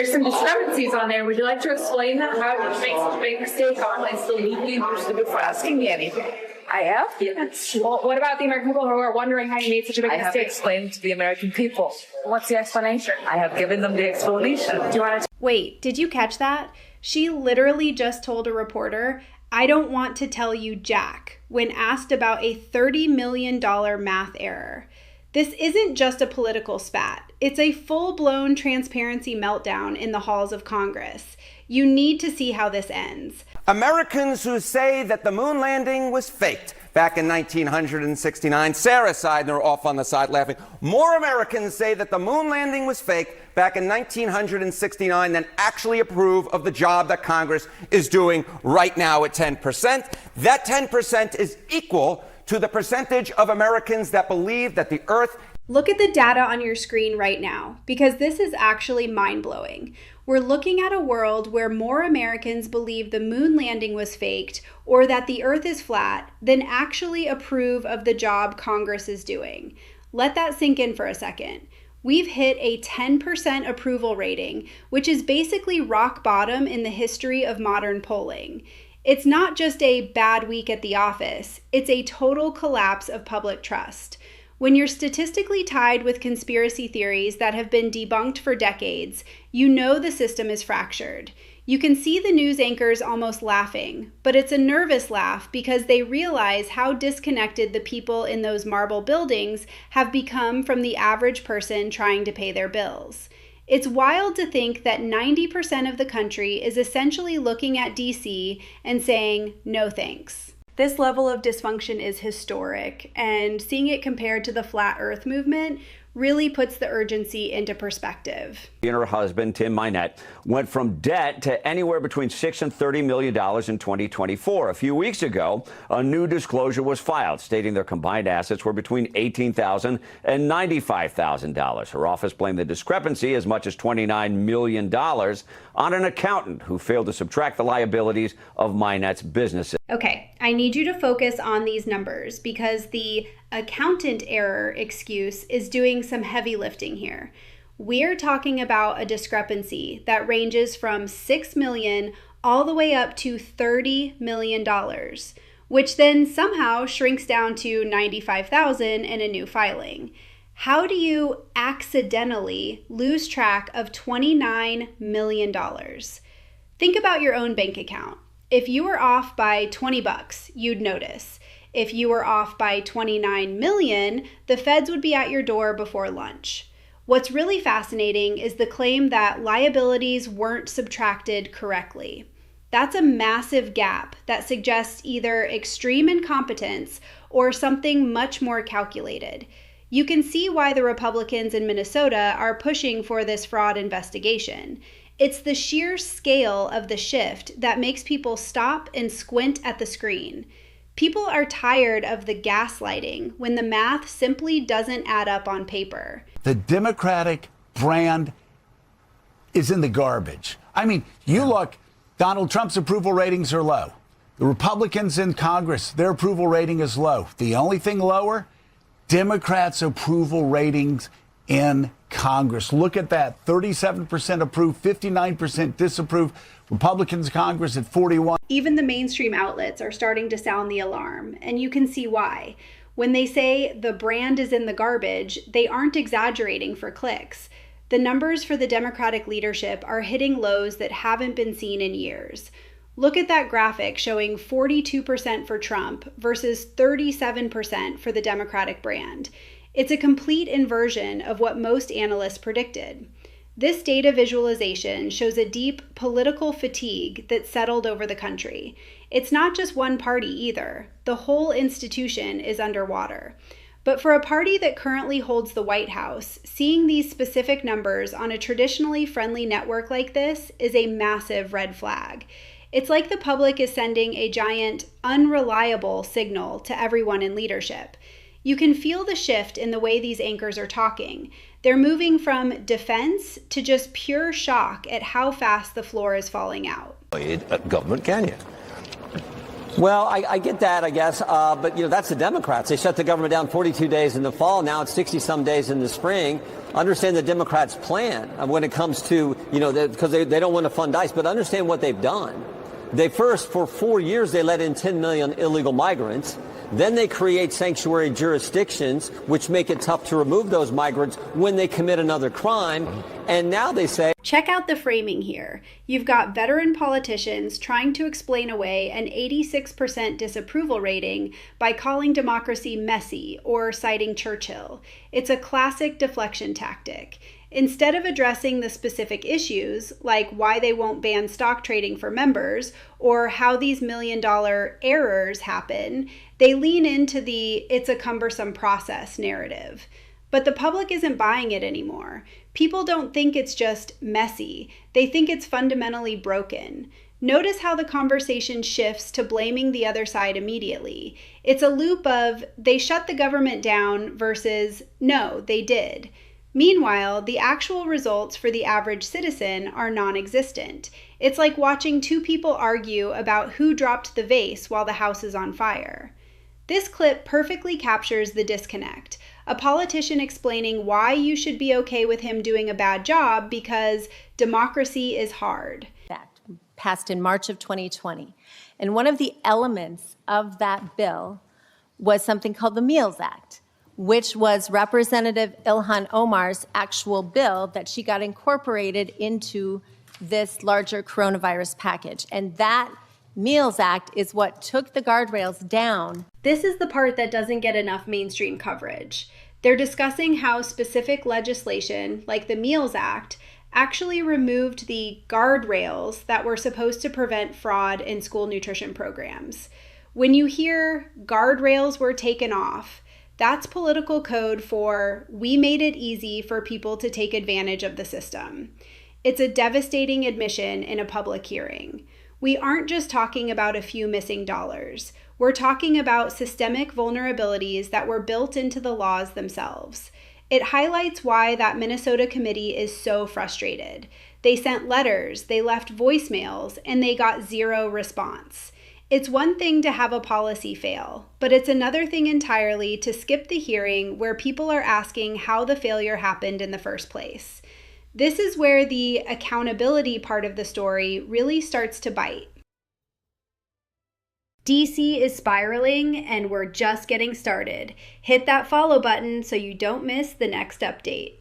There's some discrepancies on there. Would you like to explain that? How did you make such a big mistake on it? So you used for asking me anything. I have? Yes. Well, what about the American people who are wondering how you made such a big I have mistake? explained to the American people. What's the explanation? I have given them the explanation. Do you want to? Wait, did you catch that? She literally just told a reporter, "I don't want to tell you Jack," when asked about a $30 million math error. This isn't just a political spat. It's a full-blown transparency meltdown in the halls of Congress. You need to see how this ends. Americans who say that the moon landing was faked back in 1969. Sarah Seidner off on the side laughing. More Americans say that the moon landing was fake back in 1969 than actually approve of the job that Congress is doing right now at 10%. That 10% is equal to the percentage of Americans that believe that the Earth. Look at the data on your screen right now, because this is actually mind-blowing. We're looking at a world where more Americans believe the moon landing was faked or that the Earth is flat than actually approve of the job Congress is doing. Let that sink in for a second. We've hit a 10% approval rating, which is basically rock bottom in the history of modern polling. It's not just a bad week at the office, it's a total collapse of public trust. When you're statistically tied with conspiracy theories that have been debunked for decades, you know the system is fractured. You can see the news anchors almost laughing, but it's a nervous laugh because they realize how disconnected the people in those marble buildings have become from the average person trying to pay their bills. It's wild to think that 90% of the country is essentially looking at DC and saying, no thanks. This level of dysfunction is historic, and seeing it compared to the Flat Earth movement really puts the urgency into perspective. She and her husband, Tim Minette, went from debt to anywhere between $6 and $30 million in 2024. A few weeks ago, a new disclosure was filed stating their combined assets were between $18,000 and $95,000. Her office blamed the discrepancy, as much as $29 million, on an accountant who failed to subtract the liabilities of Minette's businesses. Okay, I need you to focus on these numbers because the accountant error excuse is doing some heavy lifting here. We're talking about a discrepancy that ranges from $6 million all the way up to $30 million, which then somehow shrinks down to $95,000 in a new filing. How do you accidentally lose track of $29 million? Think about your own bank account. If you were off by $20, you'd notice. If you were off by 29 million, the feds would be at your door before lunch. What's really fascinating is the claim that liabilities weren't subtracted correctly. That's a massive gap that suggests either extreme incompetence or something much more calculated. You can see why the Republicans in Minnesota are pushing for this fraud investigation. It's the sheer scale of the shift that makes people stop and squint at the screen. People are tired of the gaslighting when the math simply doesn't add up on paper. The Democratic brand is in the garbage. I mean, you look, Donald Trump's approval ratings are low. The Republicans in Congress, their approval rating is low. The only thing lower, Democrats' approval ratings in Congress. Look at that, 37% approve, 59% disapprove. Republicans in Congress at 41. Even the mainstream outlets are starting to sound the alarm, and you can see why. When they say the brand is in the garbage, they aren't exaggerating for clicks. The numbers for the Democratic leadership are hitting lows that haven't been seen in years. Look at that graphic showing 42% for Trump versus 37% for the Democratic brand. It's a complete inversion of what most analysts predicted. This data visualization shows a deep political fatigue that settled over the country. It's not just one party either. The whole institution is underwater. But for a party that currently holds the White House, seeing these specific numbers on a traditionally friendly network like this is a massive red flag. It's like the public is sending a giant, unreliable signal to everyone in leadership. You can feel the shift in the way these anchors are talking. They're moving from defense to just pure shock at how fast the floor is falling out. Government, can you? Well, I get that, I guess, but that's the Democrats. They shut the government down 42 days in the fall. Now it's 60-some days in the spring. understand the Democrats' plan when it comes to, because they don't want to fund ICE, but understand what they've done. They first, for 4 years, they let in 10 million illegal migrants. Then they create sanctuary jurisdictions, which make it tough to remove those migrants when they commit another crime. And now they say, check out the framing here. You've got veteran politicians trying to explain away an 86% disapproval rating by calling democracy messy or citing Churchill. It's a classic deflection tactic. Instead of addressing the specific issues, like why they won't ban stock trading for members or how these $1 million errors happen, they lean into the "it's a cumbersome process" narrative. But the public isn't buying it anymore. People don't think it's just messy. They think it's fundamentally broken. Notice how the conversation shifts to blaming the other side immediately. It's a loop of "they shut the government down" versus "no, they did." Meanwhile, the actual results for the average citizen are non-existent. It's like watching two people argue about who dropped the vase while the house is on fire. This clip perfectly captures the disconnect. A politician explaining why you should be okay with him doing a bad job because democracy is hard. Act passed in March of 2020. And one of the elements of that bill was something called the Meals Act, which was Representative Ilhan Omar's actual bill that she got incorporated into this larger coronavirus package. And that Meals Act is what took the guardrails down. This is the part that doesn't get enough mainstream coverage. They're discussing how specific legislation, like the Meals Act, actually removed the guardrails that were supposed to prevent fraud in school nutrition programs. When you hear guardrails were taken off, that's political code for "we made it easy for people to take advantage of the system." It's a devastating admission in a public hearing. We aren't just talking about a few missing dollars. We're talking about systemic vulnerabilities that were built into the laws themselves. It highlights why that Minnesota committee is so frustrated. They sent letters, they left voicemails, and they got zero response. It's one thing to have a policy fail, but it's another thing entirely to skip the hearing where people are asking how the failure happened in the first place. This is where the accountability part of the story really starts to bite. DC is spiraling, and we're just getting started. Hit that follow button so you don't miss the next update.